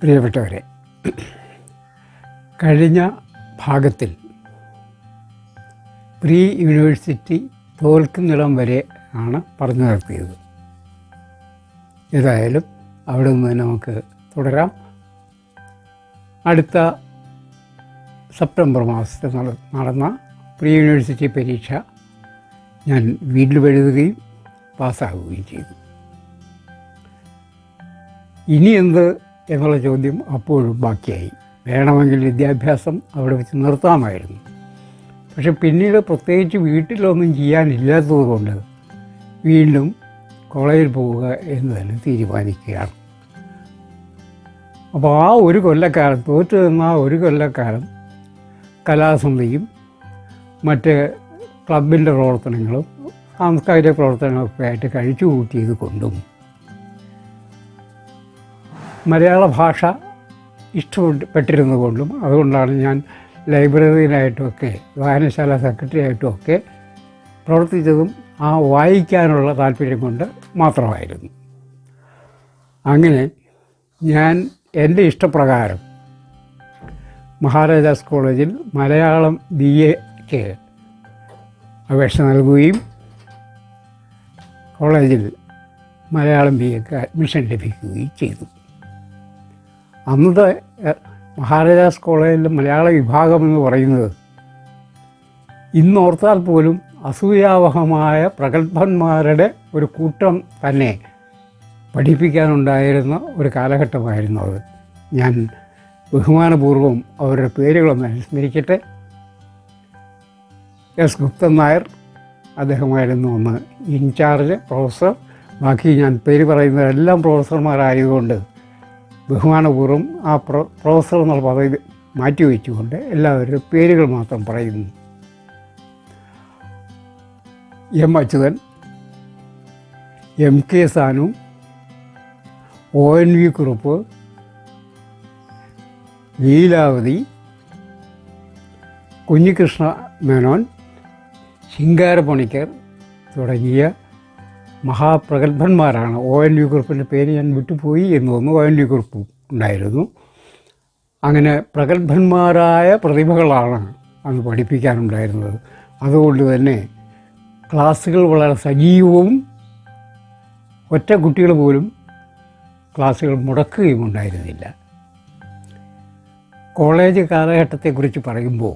പ്രിയപ്പെട്ടവരെ, കഴിഞ്ഞ ഭാഗത്തിൽ പ്രീ യൂണിവേഴ്സിറ്റി തോൽക്കുന്നിടം വരെ ആണ് പറഞ്ഞു നിർത്തിയത്. ഏതായാലും അവിടെ നിന്ന് നമുക്ക് തുടരാം. അടുത്ത സെപ്റ്റംബർ മാസത്തിൽ നടന്ന പ്രീ യൂണിവേഴ്സിറ്റി പരീക്ഷ ഞാൻ വീട്ടിൽ എഴുതുകയും പാസ്സാകുകയും ചെയ്തു. ഇനി എന്ത് എന്നുള്ള ചോദ്യം അപ്പോഴും ബാക്കിയായി. വേണമെങ്കിൽ വിദ്യാഭ്യാസം അവിടെ വെച്ച് നിർത്താമായിരുന്നു. പക്ഷെ പിന്നീട് പ്രത്യേകിച്ച് വീട്ടിലൊന്നും ചെയ്യാനില്ലാത്തതുകൊണ്ട് വീണ്ടും കോളേജിൽ പോവുക എന്ന് തന്നെ തീരുമാനിക്കുകയാണ്. അപ്പോൾ ആ ഒരു കൊല്ലക്കാലം, തോറ്റു നിന്ന ആ ഒരു കൊല്ലക്കാലം കലാസമിതിയും മറ്റ് ക്ലബിൻ്റെ പ്രവർത്തനങ്ങളും സാംസ്കാരിക പ്രവർത്തനങ്ങളൊക്കെ ആയിട്ട് കഴിച്ചു കൂട്ടിയത് കൊണ്ടും മലയാള ഭാഷ ഇഷ്ടപ്പെട്ടിരുന്നതുകൊണ്ടും അതുകൊണ്ടാണ് ഞാൻ ലൈബ്രറിയിലായിട്ടുമൊക്കെ വായനശാല സെക്രട്ടറി ആയിട്ടുമൊക്കെ പ്രവർത്തിച്ചതും ആ വായിക്കാനുള്ള താല്പര്യം കൊണ്ട് മാത്രമായിരുന്നു. അങ്ങനെ ഞാൻ എൻ്റെ ഇഷ്ടപ്രകാരം മഹാരാജാസ് കോളേജിൽ മലയാളം BAക്ക് അപേക്ഷ നൽകുകയും കോളേജിൽ മലയാളം BAക്ക് അഡ്മിഷൻ ലഭിക്കുകയും ചെയ്തു. അന്നത്തെ മഹാരാജാസ് കോളേജിലെ മലയാള വിഭാഗം എന്ന് പറയുന്നത് ഇന്നോർത്താൽ പോലും അസൂയാവഹമായ പ്രഗത്ഭന്മാരുടെ ഒരു കൂട്ടം തന്നെ പഠിപ്പിക്കാനുണ്ടായിരുന്ന ഒരു കാലഘട്ടമായിരുന്നു അത്. ഞാൻ ബഹുമാനപൂർവ്വം അവരുടെ പേരുകളൊന്ന് അനുസ്മരിക്കട്ടെ. S. ഗുപ്തൻ നായർ, അദ്ദേഹമായിരുന്നു ഒന്ന് ഇൻചാർജ് പ്രൊഫസർ. ബാക്കി ഞാൻ പേര് പറയുന്നതെല്ലാം പ്രൊഫസർമാരായതുകൊണ്ട് ബഹുമാനപൂർവ്വം ആ പ്രൊഫസർ എന്നുള്ള പദവി മാറ്റിവെച്ചുകൊണ്ട് എല്ലാവരുടെ പേരുകൾ മാത്രം പറയുന്നു. M. Achuthan, MK Sanu, ONV Kurup, Leelavathi, Kunhikrishna Menon, ശിങ്കാരപ്പണിക്കർ തുടങ്ങിയ മഹാപ്രഗത്ഭന്മാരാണ്. ONV കുറുപ്പിൻ്റെ പേര് ഞാൻ വിട്ടുപോയി എന്ന് തോന്നുന്നു. ONV കുറുപ്പ് ഉണ്ടായിരുന്നു. അങ്ങനെ പ്രഗത്ഭന്മാരായ പ്രതിഭകളാണ് അന്ന് പഠിപ്പിക്കാനുണ്ടായിരുന്നത്. അതുകൊണ്ട് തന്നെ ക്ലാസ്സുകൾ വളരെ സജീവവും ഒറ്റ കുട്ടികൾ പോലും ക്ലാസ്സുകൾ മുടക്കുകയും ഉണ്ടായിരുന്നില്ല. കോളേജ് കാലഘട്ടത്തെക്കുറിച്ച് പറയുമ്പോൾ,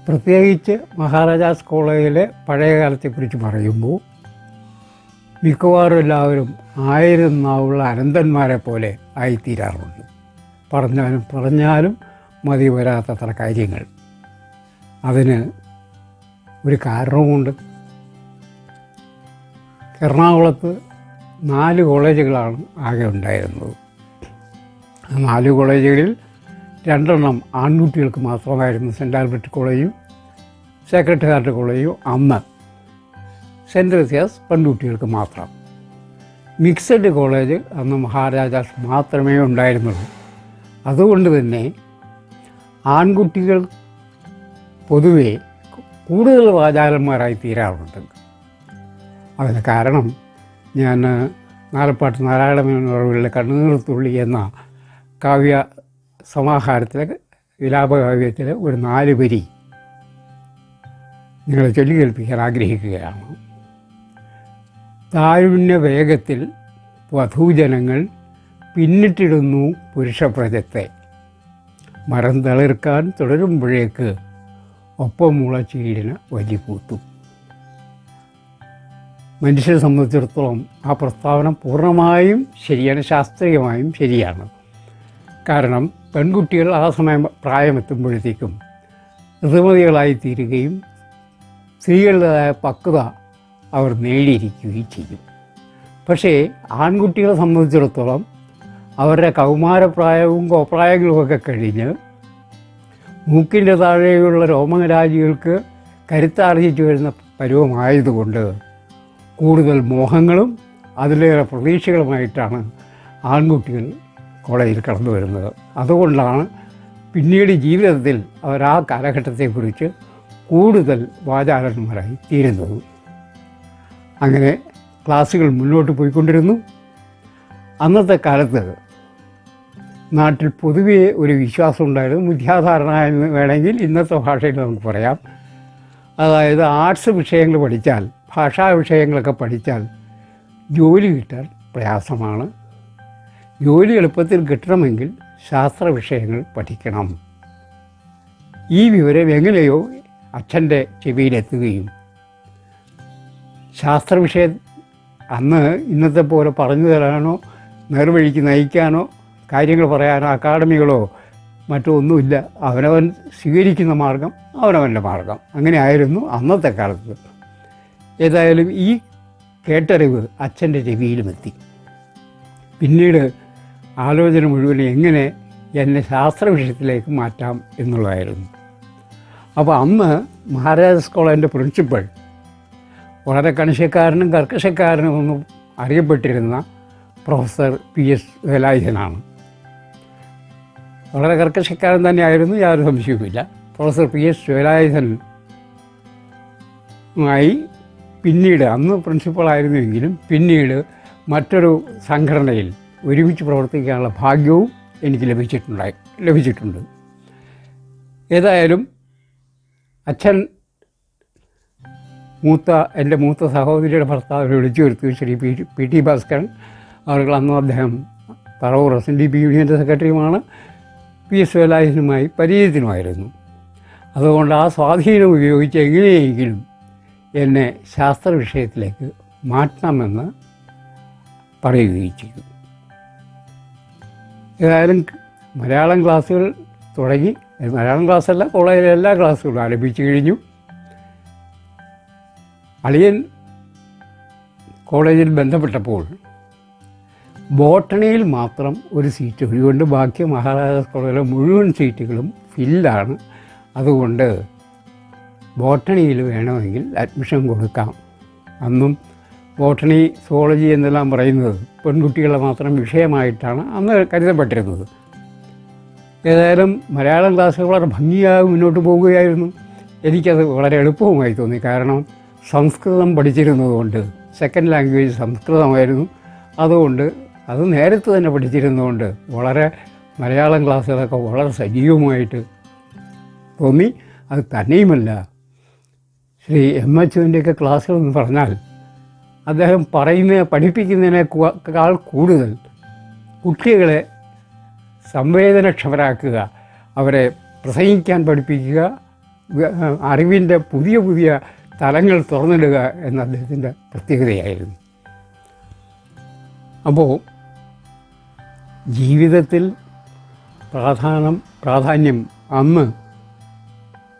പ്രത്യേകിച്ച് മഹാരാജാസ് കോളേജിലെ പഴയ കാലത്തെക്കുറിച്ച് പറയുമ്പോൾ മിക്കവാറും എല്ലാവരും ആയിരം നാവുള്ള അനന്തന്മാരെ പോലെ ആയിത്തീരാറുണ്ട്. പറഞ്ഞാലും മതി വരാത്തത്ര കാര്യങ്ങൾ. അതിന് ഒരു കാരണവുമുണ്ട്. എറണാകുളത്ത് 4 കോളേജുകളാണ് ആകെ ഉണ്ടായിരുന്നത്. ആ 4 കോളേജുകളിൽ 2 ആൺകുട്ടികൾക്ക് മാത്രമായിരുന്നു. സെൻറ്റ് ആൽബർട്ട് കോളേജും സേക്രഡ് ഹാർട്ട് കോളേജും. അന്ന് സെൻറ്റ് തെരേസ്യാസ് പെൺകുട്ടികൾക്ക് മാത്രം. മിക്സഡ് കോളേജ് അന്ന് മഹാരാജാസ് മാത്രമേ ഉണ്ടായിരുന്നുള്ളൂ. അതുകൊണ്ട് തന്നെ ആൺകുട്ടികൾ പൊതുവെ കൂടുതൽ വാചാലന്മാരായി തീരാറുണ്ട്. അതിന് കാരണം ഞാൻ നാലപ്പാട്ട് നാരായണമേനോടുള്ള കണ്ണുനീർത്തുള്ളി എന്ന കാവ്യ സമാഹാരത്തിലെ വിലാപകാവ്യത്തിലെ ഒരു 4 വരി നിങ്ങളെ ചൊല്ലിക്കേൽപ്പിക്കാൻ ആഗ്രഹിക്കുകയാണ്. താരുണ്യ വേഗത്തിൽ വധൂജനങ്ങൾ പിന്നിട്ടിടുന്നു പുരുഷപ്രജത്തെ, മരം തളിർക്കാൻ തുടരുമ്പോഴേക്ക് ഒപ്പം മുളച്ചീടിന് വലി പൂത്തും. മനുഷ്യരെ സംബന്ധിച്ചിടത്തോളം ആ പ്രസ്താവന പൂർണ്ണമായും ശരിയാണ്, ശാസ്ത്രീയമായും ശരിയാണ്. കാരണം പെൺകുട്ടികൾ ആ സമയം പ്രായമെത്തുമ്പോഴത്തേക്കും ഋതുമതികളായി തീരുകയും സ്ത്രീകളുടേതായ പക്വത അവർ നേടിയിരിക്കുകയും ചെയ്യും. പക്ഷേ ആൺകുട്ടികളെ സംബന്ധിച്ചിടത്തോളം അവരുടെ കൗമാരപ്രായവും കോപ്രായങ്ങളുമൊക്കെ കഴിഞ്ഞ് മൂക്കിൻ്റെ താഴെയുള്ള രോമരാജികൾക്ക് കരുത്താർജിച്ചു വരുന്ന പരുവമായതുകൊണ്ട് കൂടുതൽ മോഹങ്ങളും അതിലേറെ പ്രതീക്ഷകളുമായിട്ടാണ് ആൺകുട്ടികൾ കോളേജിൽ കടന്നു വരുന്നത്. അതുകൊണ്ടാണ് പിന്നീട് ജീവിതത്തിൽ അവർ ആ കാലഘട്ടത്തെക്കുറിച്ച് കൂടുതൽ വാചാലന്മാരായി തീരുന്നത്. അങ്ങനെ ക്ലാസ്സുകൾ മുന്നോട്ട് പോയിക്കൊണ്ടിരുന്നു. അന്നത്തെ കാലത്ത് നാട്ടിൽ പൊതുവേ ഒരു വിശ്വാസം ഉണ്ടായിരുന്നു, മിഥ്യാധാരണ എന്ന് വേണമെങ്കിൽ ഇന്നത്തെ ഭാഷയിൽ നമുക്ക് പറയാം. അതായത് ആർട്സ് വിഷയങ്ങൾ പഠിച്ചാൽ, ഭാഷാ വിഷയങ്ങളൊക്കെ പഠിച്ചാൽ ജോലി കിട്ടാൻ പ്രയാസമാണ്. ജോലി എളുപ്പത്തിൽ കിട്ടണമെങ്കിൽ ശാസ്ത്ര വിഷയങ്ങൾ പഠിക്കണം. ഈ വിവരം എങ്ങനെയോ അച്ഛൻ്റെ ചെവിയിലെത്തുകയും ശാസ്ത്ര വിഷയം അന്ന് ഇന്നത്തെ പോലെ പറഞ്ഞു തരാനോ നേർവഴിക്ക് നയിക്കാനോ കാര്യങ്ങൾ പറയാനോ അക്കാഡമികളോ മറ്റോ ഒന്നുമില്ല. അവനവൻ സ്വീകരിക്കുന്ന മാർഗം അവനവൻ്റെ മാർഗം, അങ്ങനെ ആയിരുന്നു അന്നത്തെ കാലത്ത്. ഏതായാലും ഈ കേട്ടറിവ് അച്ഛൻ്റെ ചെവിയിലുമെത്തി. പിന്നീട് ആലോചന മുഴുവൻ എങ്ങനെ എന്നെ ശാസ്ത്ര വിഷയത്തിലേക്ക് മാറ്റാം എന്നുള്ളതായിരുന്നു. അപ്പോൾ അന്ന് മഹാരാജാസ് കോളേജിൻ്റെ പ്രിൻസിപ്പൽ വളരെ കണിശക്കാരനും കർക്കശക്കാരനും ഒന്നും അറിയപ്പെട്ടിരുന്ന പ്രൊഫസർ PH വേലായുധനാണ്. വളരെ കർക്കശക്കാരൻ തന്നെയായിരുന്നു, യാതൊരു സംശയവുമില്ല. പ്രൊഫസർ PH വേലായുധനുമായി പിന്നീട്, അന്ന് പ്രിൻസിപ്പളായിരുന്നുവെങ്കിലും പിന്നീട് മറ്റൊരു സംഘടനയിൽ ഒരുമിച്ച് പ്രവർത്തിക്കാനുള്ള ഭാഗ്യവും എനിക്ക് ലഭിച്ചിട്ടുണ്ട്. ഏതായാലും അച്ഛൻ എൻ്റെ മൂത്ത സഹോദരിയുടെ ഭർത്താവിനെ വിളിച്ചു വരുത്തി, ശ്രീ PT ഭാസ്കരൻ. അവർ അന്നും അദ്ദേഹം പറവൂർ SNDP യൂണിയൻ്റെ സെക്രട്ടറിയുമാണ്. PH വേലായുധനുമായി പരിചയത്തിനുമായിരുന്നു. അതുകൊണ്ട് ആ സ്വാധീനം ഉപയോഗിച്ച് എങ്ങനെയെങ്കിലും എന്നെ ശാസ്ത്ര വിഷയത്തിലേക്ക് മാറ്റണമെന്ന് പറയുകയും ചെയ്തു. ഏതായാലും മലയാളം ക്ലാസ്സുകൾ തുടങ്ങി. മലയാളം ക്ലാസ്സല്ല, കോളേജിലെ എല്ലാ ക്ലാസ്സുകളും ആരംഭിച്ചു കഴിഞ്ഞു. അളിയൻ കോളേജിൽ ബന്ധപ്പെട്ടപ്പോൾ ബോട്ടണിയിൽ മാത്രം ഒരു സീറ്റ് ഒഴിവുണ്ട്, ബാക്കി മഹാരാജാസ് കോളേജിലെ മുഴുവൻ സീറ്റുകളും ഫില്ലാണ്. അതുകൊണ്ട് ബോട്ടണിയിൽ വേണമെങ്കിൽ അഡ്മിഷൻ കൊടുക്കാം. അന്നും ബോട്ടണി, സുവോളജി എന്നെല്ലാം പറയുന്നത് പെൺകുട്ടികളെ മാത്രം വിഷയമായിട്ടാണ് അന്ന് കരുതപ്പെട്ടിരുന്നത്. ഏതായാലും മലയാളം ക്ലാസ്സുകൾ വളരെ ഭംഗിയായി മുന്നോട്ട് പോവുകയായിരുന്നു. എനിക്കത് വളരെ എളുപ്പവുമായി തോന്നി. കാരണം സംസ്കൃതം പഠിച്ചിരുന്നതുകൊണ്ട്, സെക്കൻഡ് ലാംഗ്വേജ് സംസ്കൃതമായിരുന്നു. അതുകൊണ്ട് അത് നേരത്തെ തന്നെ പഠിച്ചിരുന്നതുകൊണ്ട് വളരെ മലയാളം ക്ലാസ്സുകളൊക്കെ വളരെ സജീവമായിട്ട് തോന്നി. അത് തന്നെയുമല്ല, ശ്രീ MHUവിൻ്റെയൊക്കെ ക്ലാസ്സുകളെന്ന് പറഞ്ഞാൽ അദ്ദേഹം പഠിപ്പിക്കുന്നതിനേക്കാൾ കൂടുതൽ കുട്ടികളെ സംവേദനക്ഷമരാക്കുക, അവരെ പ്രസംഗിക്കാൻ പഠിപ്പിക്കുക, അറിവിൻ്റെ പുതിയ പുതിയ തലങ്ങൾ തുറന്നിടുക എന്ന അദ്ദേഹത്തിൻ്റെ പ്രത്യേകതയായിരുന്നു. അപ്പോൾ ജീവിതത്തിൽ പ്രാധാന്യം അന്ന്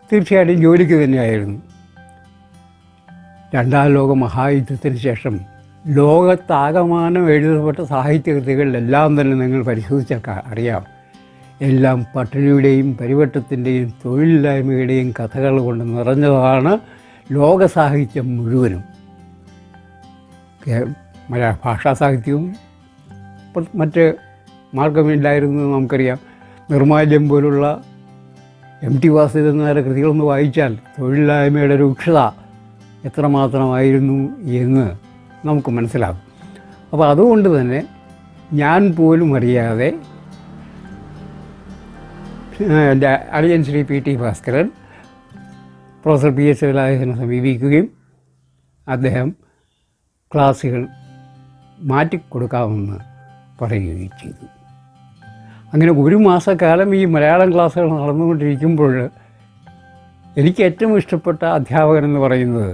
തീർച്ചയായിട്ടും ജോലിക്ക് തന്നെയായിരുന്നു. രണ്ടാം ലോക മഹായുദ്ധത്തിന് ശേഷം ലോകത്താകമാനം എഴുതപ്പെട്ട സാഹിത്യകൃതികളിലെല്ലാം തന്നെ നിങ്ങൾ പരിശോധിച്ചാൽ അറിയാം, എല്ലാം പട്ടിണിയുടെയും പരിവട്ടത്തിൻ്റെയും തൊഴിലില്ലായ്മയുടെയും കഥകൾ കൊണ്ട് നിറഞ്ഞതാണ് ലോക സാഹിത്യം മുഴുവനും. മലയാള ഭാഷാ സാഹിത്യവും മറ്റ് മാർഗമില്ലായിരുന്നു നമുക്കറിയാം. നിർമ്മാല്യം പോലുള്ള MT വാസുദേവൻ നായരുടെ കൃതികളൊന്ന് വായിച്ചാൽ തൊഴിലില്ലായ്മയുടെ രൂക്ഷത എത്രമാത്രമായിരുന്നു എന്ന് നമുക്ക് മനസ്സിലാകും. അപ്പോൾ അതുകൊണ്ട് തന്നെ ഞാൻ പോലും അറിയാതെ എൻ്റെ അളിയൻ Shri PT Bhaskaran professor PH വേലായുധനെ സമീപിക്കുകയും അദ്ദേഹം ക്ലാസ്സുകൾ മാറ്റിക്കൊടുക്കാമെന്ന് പറയുകയും ചെയ്തു. അങ്ങനെ ഒരു മാസക്കാലം ഈ മലയാളം ക്ലാസ്സുകൾ നടന്നുകൊണ്ടിരിക്കുമ്പോൾ എനിക്ക് ഏറ്റവും ഇഷ്ടപ്പെട്ട അധ്യാപകരെന്ന് പറയുന്നത്,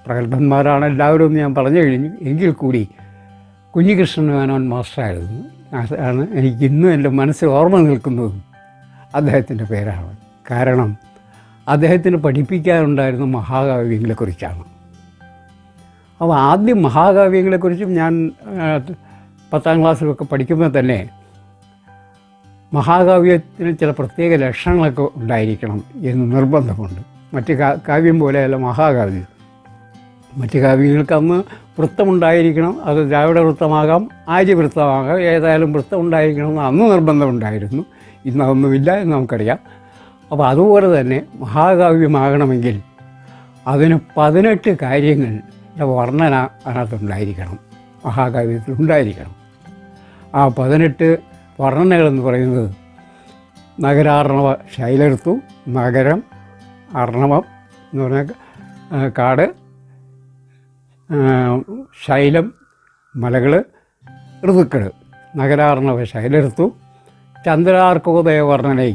പ്രഗത്ഭന്മാരാണ് എല്ലാവരും എന്ന് ഞാൻ പറഞ്ഞു കഴിഞ്ഞു, എങ്കിൽ കൂടി കുഞ്ഞികൃഷ്ണൻ മേനോൻ മാസ്റ്ററായിരുന്നു. ആണ് എനിക്ക് ഇന്നും എൻ്റെ മനസ്സിൽ ഓർമ്മ നിൽക്കുന്നതും അദ്ദേഹത്തിൻ്റെ പേരാണ്. കാരണം അദ്ദേഹത്തിന് പഠിപ്പിക്കാനുണ്ടായിരുന്ന മഹാകാവ്യങ്ങളെക്കുറിച്ചാണ്. അപ്പോൾ ആദ്യം മഹാകാവ്യങ്ങളെക്കുറിച്ചും ഞാൻ 10ാം ക്ലാസ്സിലൊക്കെ പഠിക്കുമ്പോൾ തന്നെ മഹാകാവ്യത്തിന് ചില പ്രത്യേക ലക്ഷണങ്ങളൊക്കെ ഉണ്ടായിരിക്കണം എന്ന് നിർബന്ധമുണ്ട്. മറ്റ് കാവ്യം പോലെയല്ല മഹാകാവ്യം. മറ്റ് കാവ്യങ്ങൾക്ക് അന്ന് വൃത്തമുണ്ടായിരിക്കണം. അത് ദ്രാവിഡ വൃത്തമാകാം, ആര്യവൃത്തമാകാം, ഏതായാലും വൃത്തം ഉണ്ടായിരിക്കണമെന്ന് അന്ന് നിർബന്ധമുണ്ടായിരുന്നു. ഇന്നതൊന്നുമില്ല എന്ന് നമുക്കറിയാം. അപ്പോൾ അതുപോലെ തന്നെ മഹാകാവ്യമാകണമെങ്കിൽ അതിന് 18 കാര്യങ്ങളുടെ വർണ്ണന അതിനകത്തുണ്ടായിരിക്കണം, മഹാകാവ്യത്തിലുണ്ടായിരിക്കണം. ആ 18 വർണ്ണനകളെന്ന് പറയുന്നത് നഗരാർണവ ശൈലഋതു, നഗരം, അർണവം എന്ന് പറഞ്ഞാൽ കാട്, ശൈലം മലകൾ, ഋതുക്കൾ. നഗരാർണവ ശൈലഋതു, ചന്ദ്രാർക്കോദയ വർണ്ണനൈ,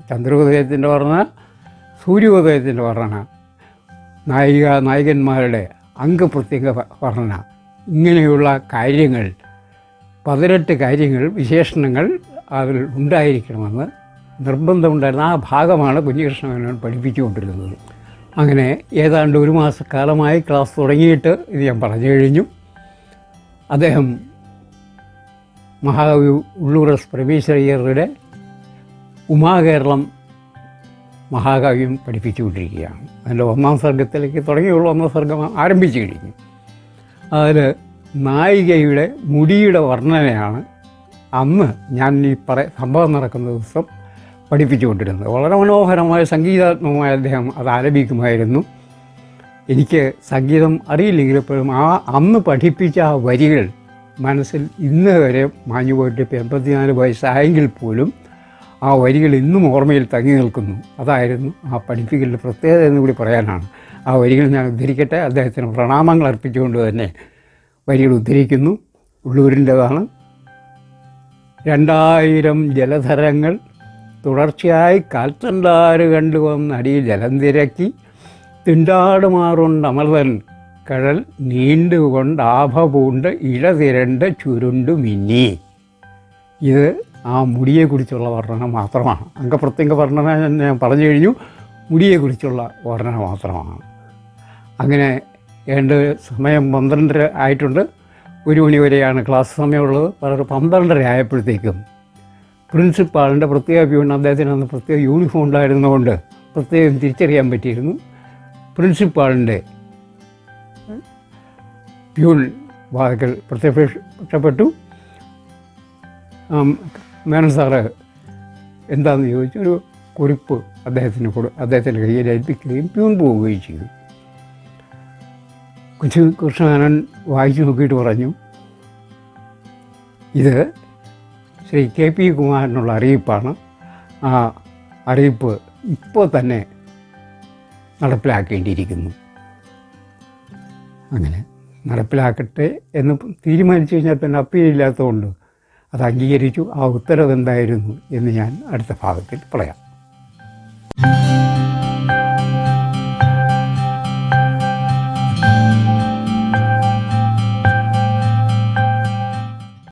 ചന്ദ്രോദയത്തിൻ്റെ വർണ്ണന, സൂര്യോദയത്തിൻ്റെ വർണ്ണന, നായകന്മാരുടെ അംഗപ്രത്യംഗ വർണ്ണന, ഇങ്ങനെയുള്ള കാര്യങ്ങൾ 18 കാര്യങ്ങൾ, വിശേഷണങ്ങൾ അതിൽ ഉണ്ടായിരിക്കണമെന്ന് നിർബന്ധമുണ്ടായിരുന്ന ആ ഭാഗമാണ് കുഞ്ഞികൃഷ്ണമേനോൻ പഠിപ്പിച്ചുകൊണ്ടിരുന്നത്. അങ്ങനെ ഏതാണ്ട് 1 മാസക്കാലമായി ക്ലാസ് തുടങ്ങിയിട്ട് ഇത് ഞാൻ പറഞ്ഞു കഴിഞ്ഞു. അദ്ദേഹം മഹാകവി ഉള്ളൂർ എസ് പ്രമേശ്വരയ്യരുടെ ഉമാകേരളം മഹാകാവ്യം പഠിപ്പിച്ചുകൊണ്ടിരിക്കുകയാണ്. അതിൻ്റെ 1ാം സർഗത്തിലേക്ക് തുടങ്ങിയുള്ള 1ാം സർഗം ആരംഭിച്ചു കഴിഞ്ഞു. അതിൽ നായികയുടെ മുടിയുടെ വർണ്ണനയാണ് അന്ന് ഞാൻ ഈ സംഭവം നടക്കുന്ന ദിവസം പഠിപ്പിച്ചുകൊണ്ടിരുന്നത്. വളരെ മനോഹരമായ സംഗീതാത്മകമായ അദ്ദേഹം അത് ആലപിക്കുമായിരുന്നു. എനിക്ക് സംഗീതം അറിയില്ലെങ്കിലെപ്പോഴും അന്ന് പഠിപ്പിച്ച ആ വരികൾ മനസ്സിൽ ഇന്ന് വരെ മാഞ്ഞു പോയിട്ട് ഇപ്പോൾ 84 വയസ്സായെങ്കിൽ പോലും ആ വരികൾ ഇന്നും ഓർമ്മയിൽ തങ്ങി നിൽക്കുന്നു. അതായിരുന്നു ആ പഠിപ്പിക്കലിൻ്റെ പ്രത്യേകത എന്ന് കൂടി പറയാനാണ്. ആ വരികൾ ഞാൻ ഉദ്ധരിക്കട്ടെ. അദ്ദേഹത്തിന് പ്രണാമങ്ങൾ അർപ്പിച്ചുകൊണ്ട് തന്നെ വരികൾ ഉദ്ധരിക്കുന്നു. ഉള്ളൂരിൻ്റെതാണ്. 2000 ജലധരങ്ങൾ തുടർച്ചയായി കാൽത്തണ്ടാറ് കണ്ടുവന്നടിയിൽ ജലം തിരക്കി തിണ്ടാടുമാറുണ്ട് അമർതൻ കഴൽ നീണ്ടുകൊണ്ട് ആഭ പൂണ്ട് ഇഴ തിരണ്ട് ചുരുണ്ടു മിന്നി. ഇത് ആ മുടിയെക്കുറിച്ചുള്ള വർണ്ണന മാത്രമാണ്. അംഗപ്രത്യംഗ വർണ്ണന ഞാൻ പറഞ്ഞു കഴിഞ്ഞു. മുടിയെക്കുറിച്ചുള്ള വർണ്ണന മാത്രമാണ്. അങ്ങനെ സമയം 12:30 ആയിട്ടുണ്ട്. 1 മണി വരെയാണ് ക്ലാസ് സമയമുള്ളത്. വളരെ 12:30 ആയപ്പോഴത്തേക്കും പ്രിൻസിപ്പാളിൻ്റെ പ്രത്യേക പ്യൂൺ, അദ്ദേഹത്തിന് അന്ന് പ്രത്യേക യൂണിഫോം ഉണ്ടായിരുന്നതുകൊണ്ട് പ്രത്യേകം തിരിച്ചറിയാൻ പറ്റിയിരുന്നു. പ്രിൻസിപ്പാളിൻ്റെ പ്യൂൺ വാതിക്കൽ പ്രത്യക്ഷപ്പെട്ടു. മേനോൻ സാറ് എന്താണെന്ന് ചോദിച്ചു. ഒരു കുറിപ്പ് അദ്ദേഹത്തിൻ്റെ കയ്യിൽ ഏൽപ്പിക്കുകയും പ്യൂൺ പോവുകയും ചെയ്തു. കൃഷ്ണമേനോൻ വായിച്ചു നോക്കിയിട്ട് പറഞ്ഞു, ഇത് ശ്രീ KP കുമാരനുള്ള അറിയിപ്പാണ്. ആ അറിയിപ്പ് ഇപ്പോൾ തന്നെ നടപ്പിലാക്കേണ്ടിയിരിക്കുന്നു. അങ്ങനെ നടപ്പിലാക്കട്ടെ എന്ന് തീരുമാനിച്ചു കഴിഞ്ഞാൽ പിന്നെ അപ്പീലില്ലാത്തതുകൊണ്ട് അത് അംഗീകരിച്ചു. ആ ഉത്തരവ് എന്തായിരുന്നു എന്ന് ഞാൻ അടുത്ത ഭാഗത്തിൽ പറയാം.